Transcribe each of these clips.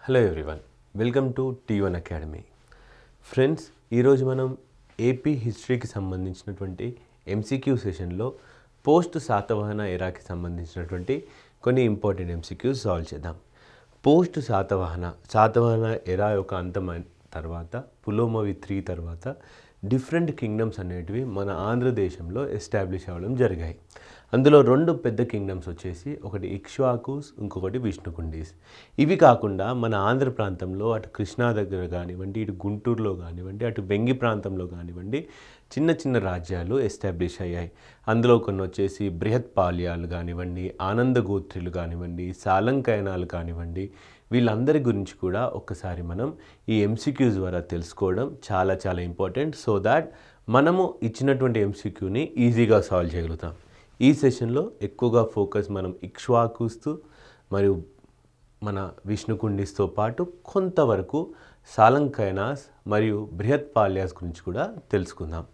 Hello everyone, welcome to T1 academy. Friends, ఈరోజు మనం AP హిస్టరీకి సంబంధించినటువంటి ఎంసీక్యూ సెషన్లో పోస్ట్ శాతవాహన ఎరాకి సంబంధించినటువంటి కొన్ని ఇంపార్టెంట్ ఎంసీక్యూస్ సాల్వ్ చేద్దాం. పోస్ట్ శాతవాహన ఎరా యొక్క అంతం తర్వాత పులోమవి 3 తర్వాత డిఫరెంట్ కింగ్డమ్స్ అనేటివి మన ఆంధ్రదేశంలో ఎస్టాబ్లిష్ అవ్వడం జరిగాయి. అందులో 2 పెద్ద కింగ్డమ్స్ వచ్చేసి ఒకటి ఇక్ష్వాకుస్, ఇంకొకటి విష్ణుకుండీస్. ఇవి కాకుండా మన ఆంధ్ర ప్రాంతంలో అటు కృష్ణా దగ్గర కానివ్వండి, ఇటు గుంటూరులో కానివ్వండి, అటు వెంగి ప్రాంతంలో కానివ్వండి చిన్న చిన్న రాజ్యాలు ఎస్టాబ్లిష్ అయ్యాయి. అందులో కొన్ని వచ్చేసి బృహత్పాల్యాలు కానివ్వండి, ఆనందగోత్రులు కానివ్వండి, సాలంకయనాలు కానివ్వండి, వీళ్ళందరి గురించి కూడా ఒక్కసారి మనం ఈ ఎంసీక్యూస్ ద్వారా తెలుసుకోవడం చాలా చాలా ఇంపార్టెంట్. సో దాట్ మనము ఇచ్చినటువంటి ఎంసీక్యూని ఈజీగా సాల్వ్ చేయగలుగుతాం. ఈ సెషన్లో ఎక్కువగా ఫోకస్ మనం ఇక్ష్వాకుస్తూ మరియు మన విష్ణుకుండిస్తో పాటు కొంతవరకు సాలంకయనాస్ మరియు బృహత్పాల్యాస్ గురించి కూడా తెలుసుకుందాం.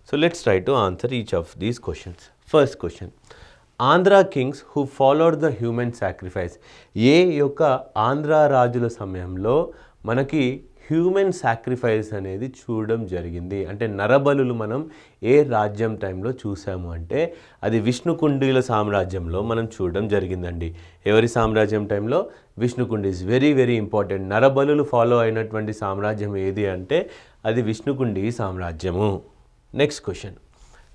So let's try to answer each of these questions. First question, Andhra kings who followed the human sacrifice. ఏ యొక్క ఆంధ్ర రాజుల సమయంలో మనకి హ్యూమన్ సాక్రిఫైస్ అనేది చూడడం జరిగింది అంటే నరబలులు మనం ఏ రాజ్యం టైంలో చూసాము అంటే అది విష్ణుకుండీల సామ్రాజ్యంలో మనం చూడడం జరిగిందండి. ఎవరి సామ్రాజ్యం టైంలో? విష్ణుకుండీస్. Very very important. నరబలులు ఫాలో అయినటువంటి సామ్రాజ్యం ఏది అంటే అది విష్ణుకుండి సామ్రాజ్యము. Next question,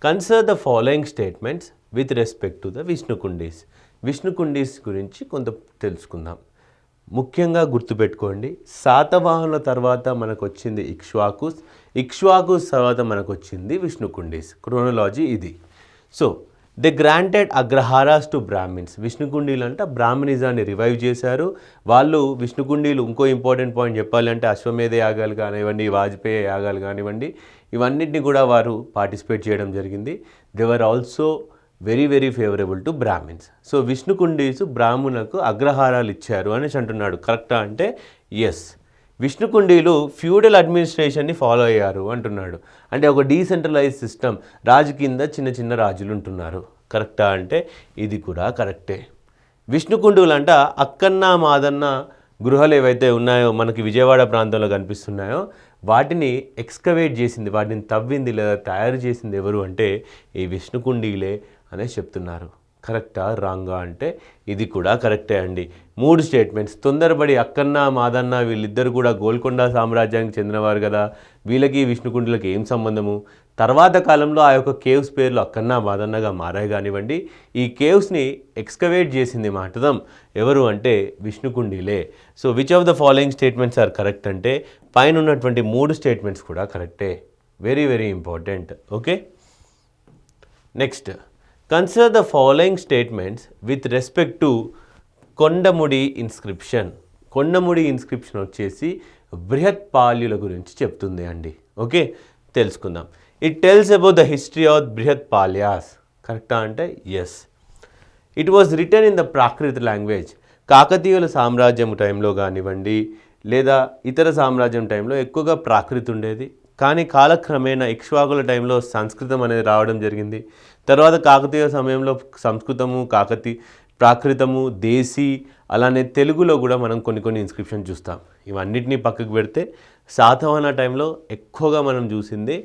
consider the following statements with respect to the Vishnukundis. Vishnukundis గురించి కొంత తెలుసుకుందాం. ముఖ్యంగా గుర్తుపెట్టుకోండి, శాతవాహనుల తర్వాత మనకు వచ్చింది ఇక్ష్వాకుస్ తర్వాత మనకు వచ్చింది విష్ణుకుండీస్. క్రోనలాజీ ఇది. So they granted agraharas to Brahmins. విష్ణుకుండీలు అంటే బ్రాహ్మణిజాన్ని రివైవ్ చేశారు వాళ్ళు. విష్ణుకుండీలు ఇంకో ఇంపార్టెంట్ పాయింట్ చెప్పాలి అంటే అశ్వమేధ యాగాలు కానివ్వండి, వాజపేయి యాగాలు కానివ్వండి, ఇవన్నిటిని కూడా వారు పార్టిసిపేట్ చేయడం జరిగింది. They were also very very favourable to Brahmins. So Vishnukundis బ్రాహ్మణులకు అగ్రహారాలు ఇచ్చారు అనేసి అంటున్నాడు. కరెక్టా అంటే ఎస్. విష్ణుకుండీలు ఫ్యూడల్ అడ్మినిస్ట్రేషన్ని ఫాలో అయ్యారు అంటున్నాడు. అంటే ఒక డీసెంట్రలైజ్ సిస్టమ్, రాజు కింద చిన్న చిన్న రాజులు ఉంటున్నారు. కరెక్టా అంటే ఇది కూడా కరెక్టే. విష్ణుకుండులు అంట అక్కన్న మాదన్న గృహాలు ఏవైతే ఉన్నాయో మనకి విజయవాడ ప్రాంతంలో కనిపిస్తున్నాయో వాటిని ఎక్స్కవేట్ చేసింది, వాటిని తవ్వింది లేదా తయారు చేసింది ఎవరు అంటే ఈ విష్ణుకుండీలే అనేసి చెప్తున్నారు. కరెక్టా రాంగా అంటే ఇది కూడా కరెక్టే అండి. 3 స్టేట్మెంట్స్. తొందరపడి అక్కన్న మాదన్న వీళ్ళిద్దరు కూడా గోల్కొండ సామ్రాజ్యానికి చెందినవారు కదా, వీళ్ళకి విష్ణుకుండులకి ఏం సంబంధము? తర్వాత కాలంలో ఆ యొక్క కేవ్స్ పేర్లు అక్కన్న మాదన్నగా మారాయి కానివ్వండి. ఈ కేవ్స్ని ఎక్స్కవేట్ చేసింది మాటదం ఎవరు అంటే విష్ణుకుండీలే. So which of the following statements are correct అంటే పైన ఉన్నటువంటి 3 స్టేట్మెంట్స్ కూడా కరెక్టే. Very very important. Okay, next, consider the following statements with respect to Kondamudi inscription. Kondamudi inscription వచ్చేసి బృహత్పాల్యుల గురించి చెప్తుంది అండి. ఓకే, తెలుసుకుందాం. It tells about the history of Brihatpalyas. కరెక్టా అంటే yes. It was written in the Prakrit language. కాకతీయుల సామ్రాజ్యం టైంలో కానివ్వండి లేదా ఇతర సామ్రాజ్యం టైంలో ఎక్కువగా ప్రాకృతి ఉండేది. కానీ కాలక్రమేణా ఇక్ష్వాకుల టైంలో సంస్కృతం అనేది రావడం జరిగింది. తర్వాత కాకతీయ సమయంలో సంస్కృతము, ప్రాకృతము, దేశీ, అలానే తెలుగులో కూడా మనం కొన్ని ఇన్స్క్రిప్షన్ చూస్తాం. ఇవన్నిటినీ పక్కకు పెడితే శాతవాహన టైంలో ఎక్కువగా మనం చూసింది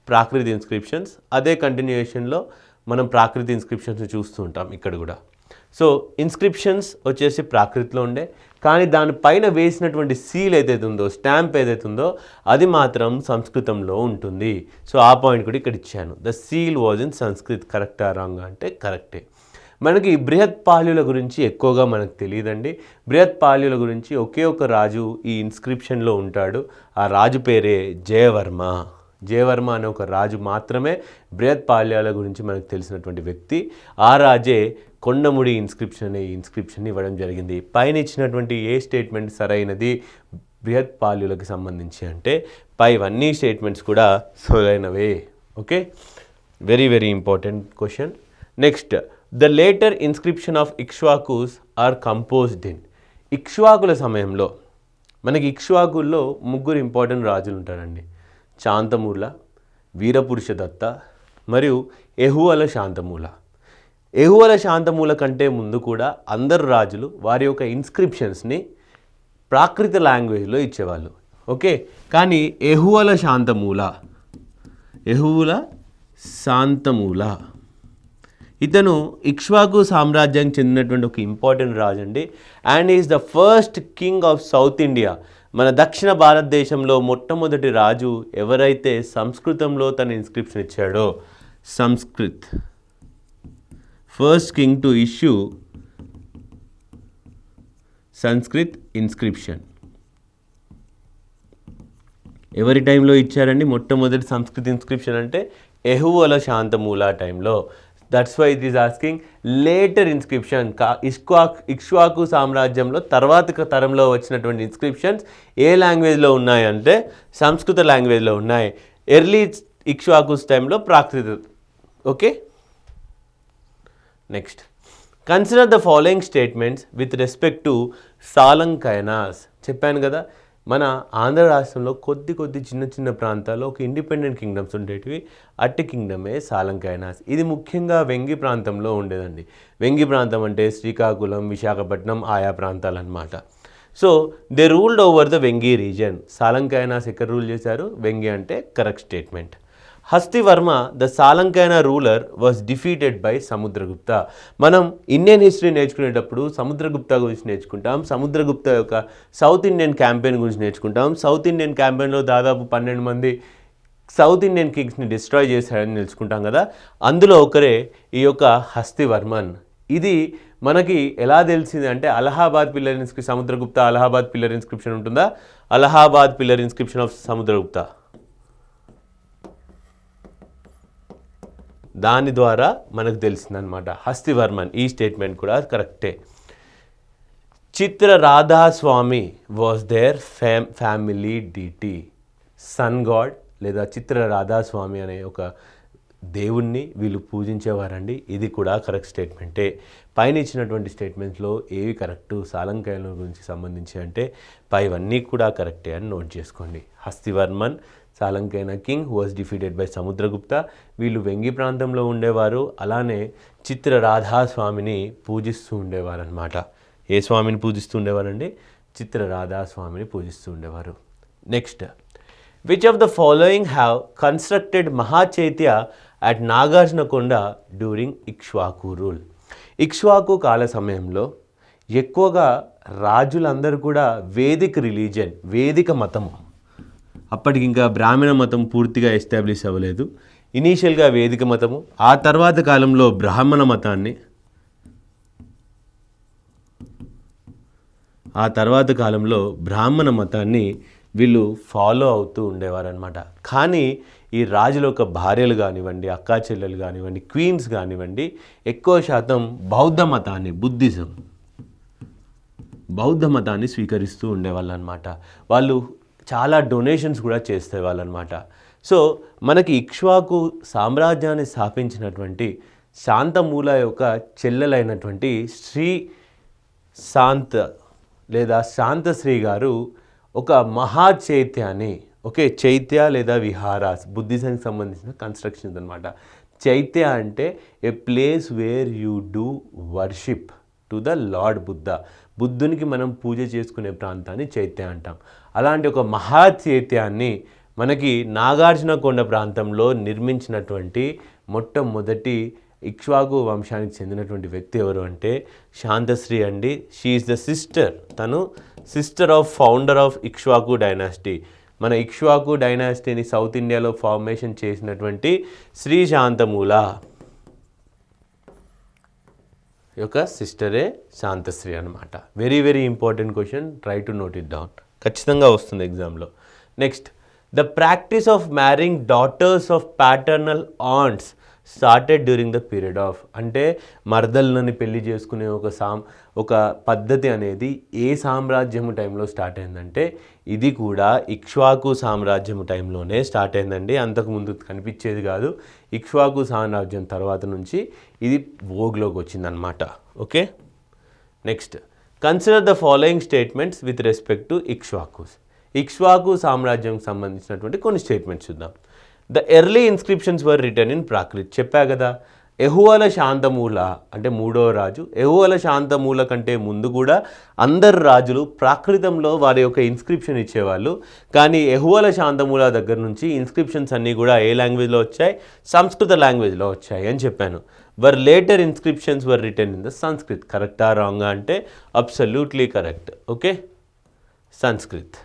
ప్రాకృత ఇన్స్క్రిప్షన్స్. అదే కంటిన్యూయేషన్లో మనం ప్రాకృత ఇన్స్క్రిప్షన్స్ చూస్తూ ఉంటాం ఇక్కడ కూడా. సో ఇన్స్క్రిప్షన్స్ వచ్చేసి ప్రాకృతిలో ఉండే, కానీ దానిపైన వేసినటువంటి సీల్ ఏదైతే ఉందో, స్టాంప్ ఏదైతే ఉందో అది మాత్రం సంస్కృతంలో ఉంటుంది. సో ఆ పాయింట్ కూడా ఇక్కడ ఇచ్చాను. The seal was in Sanskrit. కరెక్టా రాంగ్ అంటే కరెక్టే. మనకి బృహత్పాల్యుల గురించి ఎక్కువగా మనకు తెలియదండి. బృహత్పాల్యుల గురించి ఒకే ఒక రాజు ఈ ఇన్స్క్రిప్షన్లో ఉంటాడు. ఆ రాజు పేరే జయవర్మ. జయవర్మ అనే ఒక రాజు మాత్రమే బృహత్పాల్యాల గురించి మనకు తెలిసినటువంటి వ్యక్తి. ఆ రాజే కొండముడి ఇన్స్క్రిప్షన్ అనే ఇన్స్క్రిప్షన్ ఇవ్వడం జరిగింది. పైన ఇచ్చినటువంటి ఏ స్టేట్మెంట్ సరైనది బృహత్పాల్యులకు సంబంధించి అంటే పైవన్నీ స్టేట్మెంట్స్ కూడా సరైనవే. Okay, very very important question. Next, the later inscription of Ikshvakus are composed in. ఇక్ష్వాకుల సమయంలో మనకి ఇక్ష్వాకుల్లో 3 ఇంపార్టెంట్ రాజులు ఉంటారండి. శాంతమూల, వీరపురుషదత్త మరియు ఎహువల శాంతమూల. ఎహువల శాంతమూల కంటే ముందు కూడా అందరు రాజులు వారి యొక్క ఇన్స్క్రిప్షన్స్ని ప్రాకృత లాంగ్వేజ్లో ఇచ్చేవాళ్ళు. ఓకే, కానీ యెహూవల శాంతమూల ఇతను ఇక్ష్వాకు సామ్రాజ్యానికి చెందినటువంటి ఒక ఇంపార్టెంట్ రాజు అండి. And is the first king of south India. మన దక్షిణ భారతదేశంలో మొట్టమొదటి రాజు ఎవరైతే సంస్కృతంలో తన ఇన్స్క్రిప్షన్ ఇచ్చాడో, Sanskrit, first king to issue Sanskrit inscription. ఎవరి టైంలో ఇచ్చారండి మొట్టమొదటి సంస్కృత్ ఇన్స్క్రిప్షన్ అంటే యెహూవల శాంతమూల టైంలో. That's why it is asking later inscription. Ikshvaku సామ్రాజ్యంలో తర్వాత తరంలో వచ్చినటువంటి ఇన్స్క్రిప్షన్స్ ఏ లాంగ్వేజ్లో ఉన్నాయంటే సంస్కృత లాంగ్వేజ్లో ఉన్నాయి. ఎర్లీ ఇక్ష్వాకుస్ టైంలో Prakrit. Okay, next consider the following statements with respect to Salankayanas. చెప్పాను కదా, మన ఆంధ్ర రాష్ట్రంలో కొద్ది చిన్న ప్రాంతాల్లో ఒక ఇండిపెండెంట్ కింగ్డమ్స్ ఉండేటివి. అట్టి కింగ్డమే సాలంకైనాస్. ఇది ముఖ్యంగా వెంగి ప్రాంతంలో ఉండేదండి. వెంగి ప్రాంతం అంటే శ్రీకాకుళం, విశాఖపట్నం ఆయా ప్రాంతాలు అన్నమాట. So they ruled over the Vengi region. Salankayanas ఎక్కడ రూల్ చేశారు? వెంగి అంటే correct statement. Hastivarma the Salankayana ruler was defeated by Samudragupta. మనం ఇండియన్ హిస్టరీ నేర్చుకునేటప్పుడు సముద్రగుప్త గురించి నేర్చుకుంటాం. సముద్రగుప్త యొక్క సౌత్ ఇండియన్ క్యాంపెయిన్ గురించి నేర్చుకుంటాం. సౌత్ ఇండియన్ క్యాంపెయిన్లో దాదాపు 12 మంది సౌత్ ఇండియన్ కింగ్స్ని డిస్ట్రాయ్ చేశాడని తెలుసుకుంటాం కదా. అందులో ఒకరే ఈ యొక్క హస్తివర్మన్. ఇది మనకి ఎలా తెలిసింది అంటే Allahabad pillar inscription, Samudragupta Allahabad pillar inscription ఉంటుందా, Allahabad pillar inscription of Samudragupta, దాని ద్వారా మనకు తెలిసిందనమాట హస్తివర్మన్. ఈ స్టేట్మెంట్ కూడా కరెక్టే. Chitraradhaswami was their family deity. Sun god లేదా చిత్రరాధాస్వామి అనే ఒక దేవుణ్ణి వీళ్ళు పూజించేవారండి. ఇది కూడా కరెక్ట్ స్టేట్మెంటే. పైన ఇచ్చినటువంటి స్టేట్మెంట్స్లో ఏవి కరెక్టు సాలంకైనా గురించి సంబంధించి అంటే పైవన్నీ కూడా కరెక్టే అని నోట్ చేసుకోండి. Hastivarman Salankayana king who was defeated by Samudragupta. వీళ్ళు వెంగి ప్రాంతంలో ఉండేవారు. అలానే చిత్రరాధాస్వామిని పూజిస్తూ ఉండేవారు అనమాట. ఏ స్వామిని పూజిస్తూ ఉండేవారండి? చిత్రరాధాస్వామిని పూజిస్తూ ఉండేవారు. Next, which of the following have constructed Mahachaitya at Nagarjunakonda during Ikshvaku rule. Ikshvaku కాల సమయంలో ఎక్కువగా రాజులందరూ కూడా వేదిక రిలీజియన్, వేదిక మతము, అప్పటికి ఇంకా బ్రాహ్మణ మతం పూర్తిగా ఎస్టాబ్లిష్ అవ్వలేదు. ఇనీషియల్గా వేదిక మతము, ఆ తర్వాత కాలంలో బ్రాహ్మణ మతాన్ని వీళ్ళు ఫాలో అవుతూ ఉండేవారనమాట. కానీ ఈ రాజుల యొక్క భార్యలు కానివ్వండి, అక్కా చెల్లెలు కానివ్వండి, క్వీన్స్ కానివ్వండి, ఎక్కువ శాతం బౌద్ధ మతాన్ని స్వీకరిస్తూ ఉండేవాళ్ళు అనమాట. వాళ్ళు చాలా డొనేషన్స్ కూడా చేసేవాళ్ళు అనమాట. సో మనకి ఇక్ష్వాకు సామ్రాజ్యాన్ని స్థాపించినటువంటి శాంతమూల యొక్క చెల్లెలైనటువంటి శ్రీ శాంత లేదా శాంతశ్రీ గారు ఒక మహాచైత్యాన్ని, ఓకే, చైత్య లేదా విహారాస్ బుద్ధిజంకి సంబంధించిన కన్స్ట్రక్షన్స్ అనమాట. చైత్య అంటే a place where you do worship to the lord Buddha. బుద్ధునికి మనం పూజ చేసుకునే ప్రాంతాన్ని చైత్య అంటాం. అలాంటి ఒక మహాచైత్యాన్ని మనకి నాగార్జునకొండ ప్రాంతంలో నిర్మించినటువంటి మొట్టమొదటి ఇక్ష్వాకు వంశానికి చెందినటువంటి వ్యక్తి ఎవరు అంటే శాంతశ్రీ అండి. షీ ఈజ్ ద సిస్టర్, తను sister of founder of Ikshvaku dynasty. మన ఇక్ష్వాకు డైనాసిటీని సౌత్ ఇండియాలో ఫార్మేషన్ చేసినటువంటి శ్రీ శాంతమూల యొక్క సిస్టరే శాంతశ్రీ అనమాట. Very very important question, try to note it down. ఖచ్చితంగా వస్తుంది ఎగ్జామ్లో. Next, the practice of marrying daughters of paternal aunts started during the period of. అంటే మర్దళ్ళని పెళ్లి చేసుకునే ఒక పద్ధతి అనేది ఏ సామ్రాజ్యము టైంలో స్టార్ట్ అయిందంటే ఇది కూడా ఇక్ష్వాకు సామ్రాజ్యము టైంలోనే స్టార్ట్ అయిందండి. అంతకుముందు కనిపించేది కాదు. ఇక్ష్వాకు సామ్రాజ్యం తర్వాత నుంచి ఇది వోగ్లోకి వచ్చిందనమాట. Okay, next, consider the following statements with respect to Ikshvakus. Ikshvaku సామ్రాజ్యంకి సంబంధించినటువంటి కొన్ని స్టేట్మెంట్స్ చూద్దాం. The early inscriptions were written in Prakrit. చెప్పా కదా, ఎహువల శాంతమూల అంటే మూడవ రాజు. ఎహువల శాంతమూల కంటే ముందు కూడా అందరు రాజులు ప్రాకృతంలో వారి యొక్క ఇన్స్క్రిప్షన్ ఇచ్చేవాళ్ళు. కానీ ఎహువల శాంతమూల దగ్గర నుంచి ఇన్స్క్రిప్షన్స్ అన్నీ కూడా ఏ లాంగ్వేజ్లో వచ్చాయి? సంస్కృత లాంగ్వేజ్లో వచ్చాయి అని చెప్పాను. Were later inscriptions were written in the Sanskrit. కరెక్టా రాంగా అంటే absolutely correct. Okay, Sanskrit.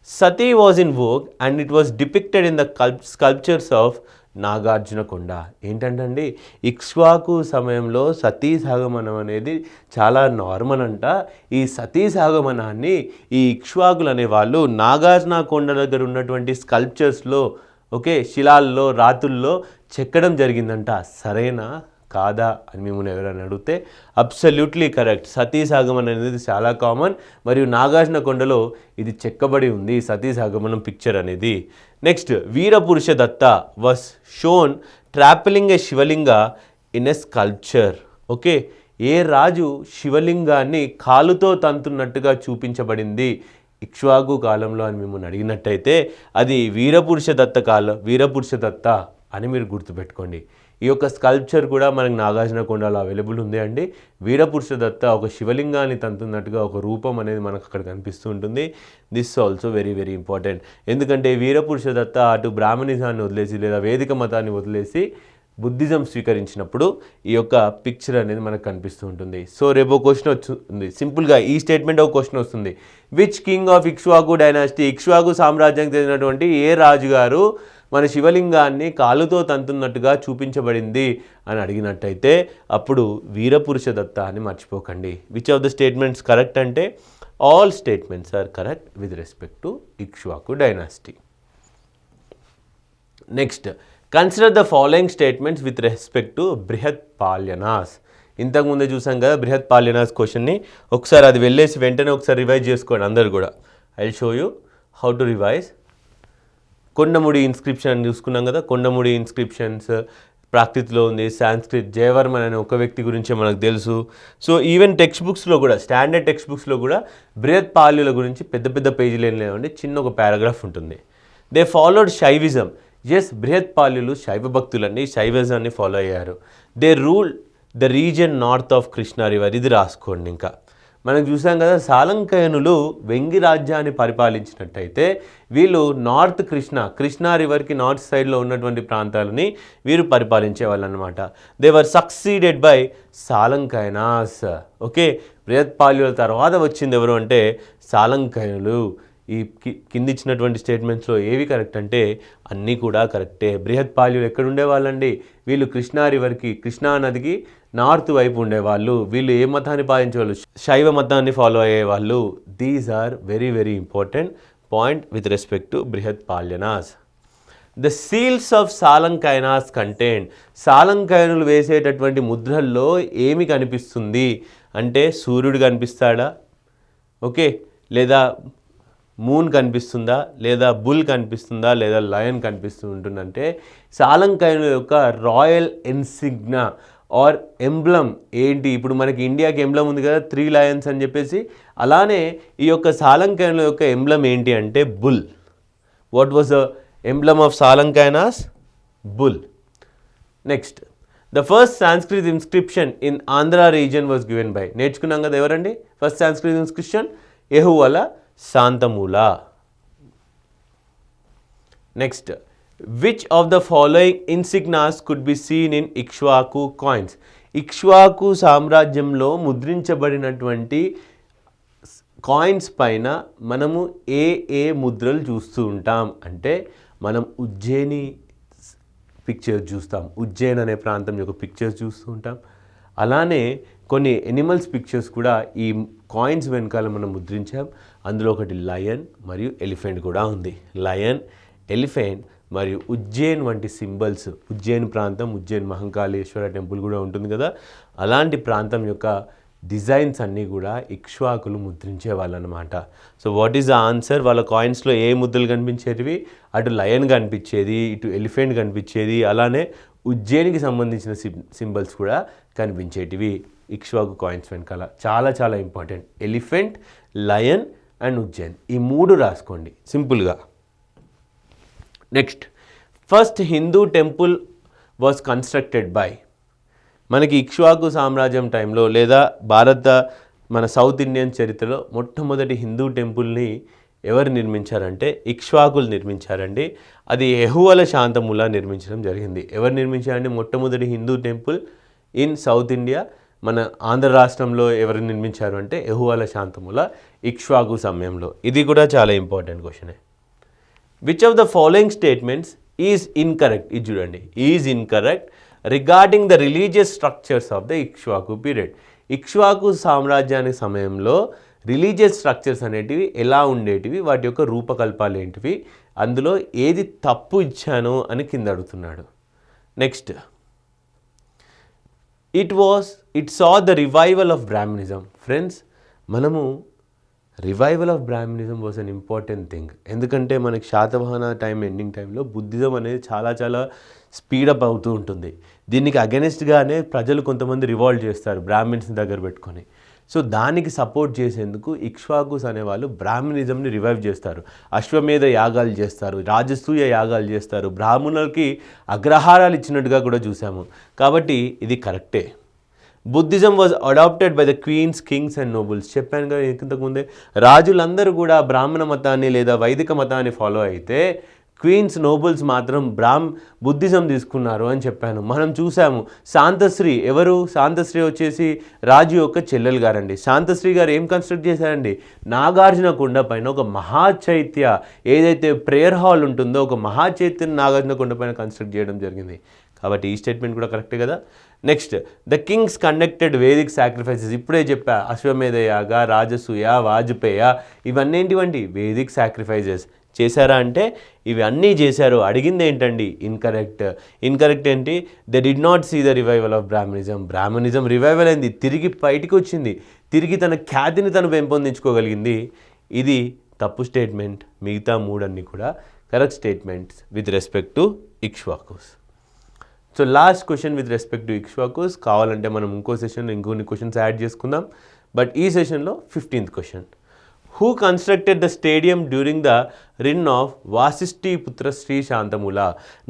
Sati was in vogue and it was depicted in the sculptures of Nagarjunakonda. ఏంటంటే ఇక్ష్వాకు సమయంలో సతీ సాగమనం అనేది చాలా నార్మల్ అంట. ఈ సతీ సాగమనాన్ని ఈ ఇక్ష్వాకులు అనేవాళ్ళు నాగార్జునకొండ దగ్గర ఉన్నటువంటి స్కల్ప్చర్స్లో, ఓకే, శిలాల్లో, రాతుల్లో చెక్కడం జరిగిందంట. సరేనా కాదా అని మిమ్మల్ని ఎవరైనా అడిగితే అబ్సల్యూట్లీ కరెక్ట్. సతీ సాగమనం అనేది చాలా కామన్, మరియు నాగార్జునకొండలో ఇది చెక్కబడి ఉంది, సతీ సాగమనం పిక్చర్ అనేది. Next, Virapurusha Datta was shown ట్రాప్లింగ్ a Shivalinga in a sculpture. Okay, ఏ రాజు శివలింగాన్ని కాలుతో తంతున్నట్టుగా చూపించబడింది ఇక్ష్వాకు కాలంలో అని మిమ్మల్ని అడిగినట్టయితే అది వీరపురుష దత్త అని మీరు గుర్తుపెట్టుకోండి. ఈ యొక్క స్కల్ప్చర్ కూడా మనకు నాగార్జునకొండలో అవైలబుల్ ఉంది అండి. వీరపురుష దత్త ఒక శివలింగాన్ని తంతున్నట్టుగా ఒక రూపం అనేది మనకు అక్కడ కనిపిస్తూ ఉంటుంది. This also very very important. ఎందుకంటే వీరపురుష దత్త అటు బ్రాహ్మణిజాన్ని వదిలేసి లేదా వేదిక మతాన్ని వదిలేసి బుద్ధిజం స్వీకరించినప్పుడు ఈ యొక్క పిక్చర్ అనేది మనకు కనిపిస్తూ ఉంటుంది. సో రేపు ఒక క్వశ్చన్ వస్తుంది, సింపుల్గా ఈ స్టేట్మెంట్ ఒక క్వశ్చన్ వస్తుంది. Which king of Ikshvaku dynasty, Ikshvaku సామ్రాజ్యానికి చెందినటువంటి ఏ రాజుగారు మన శివలింగాన్ని కాలుతో తంతున్నట్టుగా చూపించబడింది అని అడిగినట్టయితే అప్పుడు వీరపురుష దత్త అని మర్చిపోకండి. Which of the statements correct అంటే all statements are correct with respect to Ikshvaku dynasty. Next, consider the following statements with respect to Brihatpalyanas. ఇంతకుముందే చూసాం కదా బృహత్ పాల్యనాస్ క్వశ్చన్ని. ఒకసారి అది వెళ్ళేసి వెంటనే ఒకసారి రివైజ్ చేసుకోండి అందరు కూడా. I will show you how to revise. Kondamudi inscription చూసుకున్నాం కదా. కొండముడి ఇన్స్క్రిప్షన్స్ ప్రాకృతిలో ఉంది. సాంస్క్రిట్ జయవర్మన్ అనే ఒక వ్యక్తి గురించి మనకు తెలుసు. సో ఈవెన్ టెక్స్ట్ బుక్స్లో కూడా, స్టాండర్డ్ టెక్స్ట్ బుక్స్లో కూడా బృహత్ పాల్యుల గురించి పెద్ద పెద్ద పేజీలు ఏం లేవండి, చిన్న ఒక పారాగ్రాఫ్ ఉంటుంది. They followed Shaivism. ఎస్, బృహత్ పాల్యులు శైవ భక్తులన్నీ శైవిజాన్ని ఫాలో అయ్యారు. They rule the region north of Krishna river. ఇది రాసుకోండి. ఇంకా మనం చూసాం కదా సాలంకయనులు వెంగి రాజ్యాన్ని పరిపాలించినట్టయితే వీళ్ళు నార్త్ కృష్ణా రివర్కి నార్త్ సైడ్లో ఉన్నటువంటి ప్రాంతాలని వీరు పరిపాలించే వాళ్ళు అనమాట. They were succeeded by Salankayanas. Okay, బృహత్ పాల్యుల తర్వాత వచ్చింది ఎవరు అంటే సాలంకయనులు. ఈ కింది ఇచ్చినటువంటి స్టేట్మెంట్స్లో ఏవి కరెక్ట్ అంటే అన్నీ కూడా కరెక్టే. బృహత్ పాల్యులు ఎక్కడ ఉండేవాళ్ళండి? వీళ్ళు కృష్ణా రివర్కి, కృష్ణా నదికి నార్త్ వైపు ఉండేవాళ్ళు. వీళ్ళు ఏ మతాన్ని పాలించేవాళ్ళు? శైవ మతాన్ని ఫాలో అయ్యేవాళ్ళు. These are very very important point with respect to Brihatpalyanas. The seals of Salankayanas content. సాలంకయనులు వేసేటటువంటి ముద్రల్లో ఏమి కనిపిస్తుంది అంటే సూర్యుడు కనిపిస్తాడా, ఓకే, లేదా మూన్ కనిపిస్తుందా, లేదా బుల్ కనిపిస్తుందా, లేదా లయన్ కనిపిస్తూ ఉంటుందంటే సాలంకయనుల యొక్క రాయల్ ఇన్సిగ్నా ఆర్ ఎంబ్లమ్ ఏంటి? ఇప్పుడు మనకి ఇండియాకి ఎంబ్లమ్ ఉంది కదా, 3 లయన్స్ అని చెప్పేసి, అలానే ఈ యొక్క సాలంకయనుల యొక్క ఎంబ్లమ్ ఏంటి అంటే bull. What was the emblem of Salankayanas? Bull. Next, the first Sanskrit inscription in Andhra region was given by. నేర్చుకున్నాం కదా ఎవరండి first Sanskrit inscription? Ehuvala Shantamula. Next, which of the following insignias could be seen in Ikshvaku coins. Ikshvaku సామ్రాజ్యంలో ముద్రించబడినటువంటి కాయిన్స్ పైన మనము ఏ ముద్రలు చూస్తూ ఉంటాం అంటే మనం ఉజ్జయిని పిక్చర్స్ చూస్తాం, ఉజ్జయిన్ అనే ప్రాంతం యొక్క పిక్చర్స్ చూస్తూ ఉంటాం. అలానే కొన్ని ఎనిమల్స్ పిక్చర్స్ కూడా ఈ కాయిన్స్ వెనకాల మనం ముద్రించాం. అందులో ఒకటి లయన్ మరియు ఎలిఫెంట్ కూడా ఉంది. లయన్, ఎలిఫెంట్ మరియు ఉజ్జయిన్ వంటి సింబల్స్, ఉజ్జయిన్ ప్రాంతం, ఉజ్జయిన్ మహంకాళేశ్వర టెంపుల్ కూడా ఉంటుంది కదా, అలాంటి ప్రాంతం యొక్క డిజైన్స్ అన్నీ కూడా ఇక్ష్వాకులు ముద్రించే వాళ్ళు అనమాట. So what is the answer? వాళ్ళ కాయిన్స్లో ఏ ముద్రలు కనిపించేటివి? అటు లయన్ కనిపించేది, ఇటు ఎలిఫెంట్ కనిపించేది, అలానే ఉజ్జయినికి సంబంధించిన సింబల్స్ కూడా కనిపించేటివి ఇక్ష్వాకు కాయిన్స్ వెనకాల. చాలా చాలా important. Elephant, lion and Ujjain, ఈ 3 రాసుకోండి సింపుల్గా. Next, first Hindu temple was constructed by. మనకి ఇక్ష్వాకు సామ్రాజ్యం టైంలో లేదా మన సౌత్ ఇండియన్ చరిత్రలో మొట్టమొదటి హిందూ టెంపుల్ని ఎవరు నిర్మించారంటే ఇక్ష్వాకులు నిర్మించారండి. అది యెహువల శాంతములా నిర్మించడం జరిగింది. ఎవరు నిర్మించారంటే మొట్టమొదటి Hindu temple in south India మన ఆంధ్ర రాష్ట్రంలో ఎవరు నిర్మించారు అంటే యెహువల శాంతముల ఇక్ష్వాకు సమయంలో. ఇది కూడా చాలా ఇంపార్టెంట్ క్వశ్చనే. Which of the following statements is incorrect, ఇది చూడండి, is incorrect regarding the religious structures of the Ikshvaku period. Ikshvaku సామ్రాజ్యానికి సమయంలో రిలీజియస్ స్ట్రక్చర్స్ అనేటివి ఎలా ఉండేటివి, వాటి యొక్క రూపకల్పాలు ఏంటివి, అందులో ఏది తప్పు ఇచ్చాను అని కింద అడుగుతున్నాడు. Next, it saw the revival of Brahmanism. Friends, మనము revival of Brahmanism was an important thing. ఎందుకంటే మనకి శాతవాహన ఎండింగ్ టైంలో బుద్ధిజం అనేది చాలా చాలా స్పీడప్ అవుతూ ఉంటుంది. దీనికి అగెనిస్ట్గానే ప్రజలు కొంతమంది రివాల్ట్ చేస్తారు బ్రాహ్మిన్స్ని దగ్గర పెట్టుకొని. సో దానికి సపోర్ట్ చేసేందుకు ఇక్ష్వాకుస్ అనేవాళ్ళు బ్రాహ్మణిజంని రివైవ్ చేస్తారు. అశ్వమేధ యాగాలు చేస్తారు, రాజసూయ యాగాలు చేస్తారు, బ్రాహ్మణులకి అగ్రహారాలు ఇచ్చినట్టుగా కూడా చూసాము. కాబట్టి ఇది కరెక్టే. Buddhism was adopted by the queens, kings and nobles. చెప్పాను కదా ఇంతకుముందే, రాజులందరూ కూడా బ్రాహ్మణ మతాన్ని లేదా వైదిక మతాన్ని ఫాలో అయితే క్వీన్స్, నోబుల్స్ మాత్రం బుద్ధిజం తీసుకున్నారు అని చెప్పాను. మనం చూసాము శాంతశ్రీ. ఎవరు శాంతశ్రీ? వచ్చేసి రాజు యొక్క చెల్లెలు గారండి. శాంతశ్రీ గారు ఏం కన్స్ట్రక్ట్ చేశారండి? నాగార్జున కొండ పైన ఒక మహాచైత్య, ఏదైతే ప్రేయర్ హాల్ ఉంటుందో ఒక మహాచైత్యం నాగార్జున కొండ పైన కన్స్ట్రక్ట్ చేయడం జరిగింది. కాబట్టి ఈ స్టేట్మెంట్ కూడా కరెక్టే కదా. Next, the Kings conducted Vedic sacrifices. ఇప్పుడే చెప్పా, అశ్వమేధ యాగ, రాజసూయ, వాజపేయ, ఇవన్నీ ఏంటివండి? Vedic sacrifices. చేశారా అంటే ఇవి అన్నీ చేశారు. అడిగింది ఏంటండి? ఇన్కరెక్ట్. ఇన్కరెక్ట్ ఏంటి? They did not see the revival of Brahmanism. Brahmanism revival అయింది, తిరిగి బయటికి వచ్చింది, తిరిగి తన ఖ్యాతిని తను పెంపొందించుకోగలిగింది. ఇది తప్పు స్టేట్మెంట్. మిగతా మూడన్నీ కూడా correct statements with respect to Ikshvakus. So last question with respect to Ikshvakus. కావాలంటే మనం ఇంకో సెషన్లో ఇంకొన్ని క్వశ్చన్స్ యాడ్ చేసుకుందాం. బట్ ఈ సెషన్లో 15th question. Who constructed the stadium during the reign of Vasishthiputra Sri Shantamula.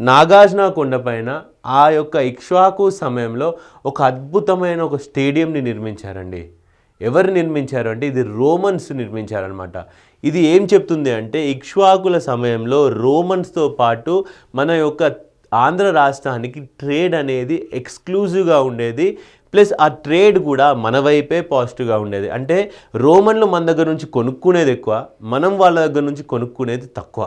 Nagarjuna కొండపైన ఆ యొక్క ఇక్ష్వాకు సమయంలో ఒక అద్భుతమైన ఒక స్టేడియంని నిర్మించారండి. ఎవరు నిర్మించారు అంటే ఇది రోమన్స్ నిర్మించారనమాట. ఇది ఏం చెప్తుంది అంటే ఇక్ష్వాకుల సమయంలో రోమన్స్తో పాటు మన యొక్క ఆంధ్ర రాష్ట్రానికి ట్రేడ్ అనేది ఎక్స్క్లూజివ్గా ఉండేది. ప్లస్ ఆ ట్రేడ్ కూడా మన వైపే పాజిటివ్గా ఉండేది. అంటే రోమన్లు మన దగ్గర నుంచి కొనుక్కునేది ఎక్కువ, మనం వాళ్ళ దగ్గర నుంచి కొనుక్కునేది తక్కువ.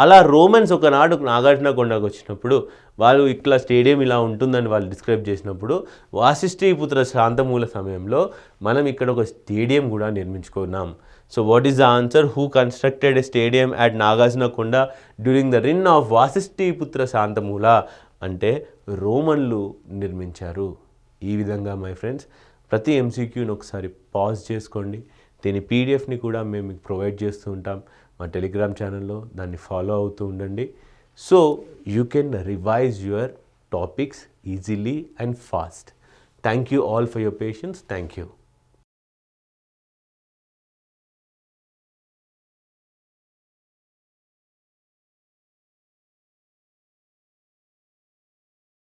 అలా రోమన్స్ ఒకనాడు నాగార్జున కొండకు వచ్చినప్పుడు వాళ్ళు ఇట్లా స్టేడియం ఇలా ఉంటుందని వాళ్ళు డిస్క్రైబ్ చేసినప్పుడు వాసిష్ఠీపుత్ర శాంతమూల సమయంలో మనం ఇక్కడ ఒక స్టేడియం కూడా నిర్మించుకున్నాం. So what is the answer? Who constructed a stadium at Nagarjunakonda during the reign of Vasishthiputra Shantamula అంటే రోమన్లు నిర్మించారు. ఈ విధంగా మై ఫ్రెండ్స్ ప్రతి ఎంసీక్యూని ఒకసారి పాజ్ చేసుకోండి. దీని పీడిఎఫ్ని కూడా మేము మీకు ప్రొవైడ్ చేస్తూ ఉంటాం మా టెలిగ్రామ్ ఛానల్లో. దాన్ని ఫాలో అవుతూ ఉండండి. So you can revise your topics easily and fast. Thank you all for your patience. Thank you.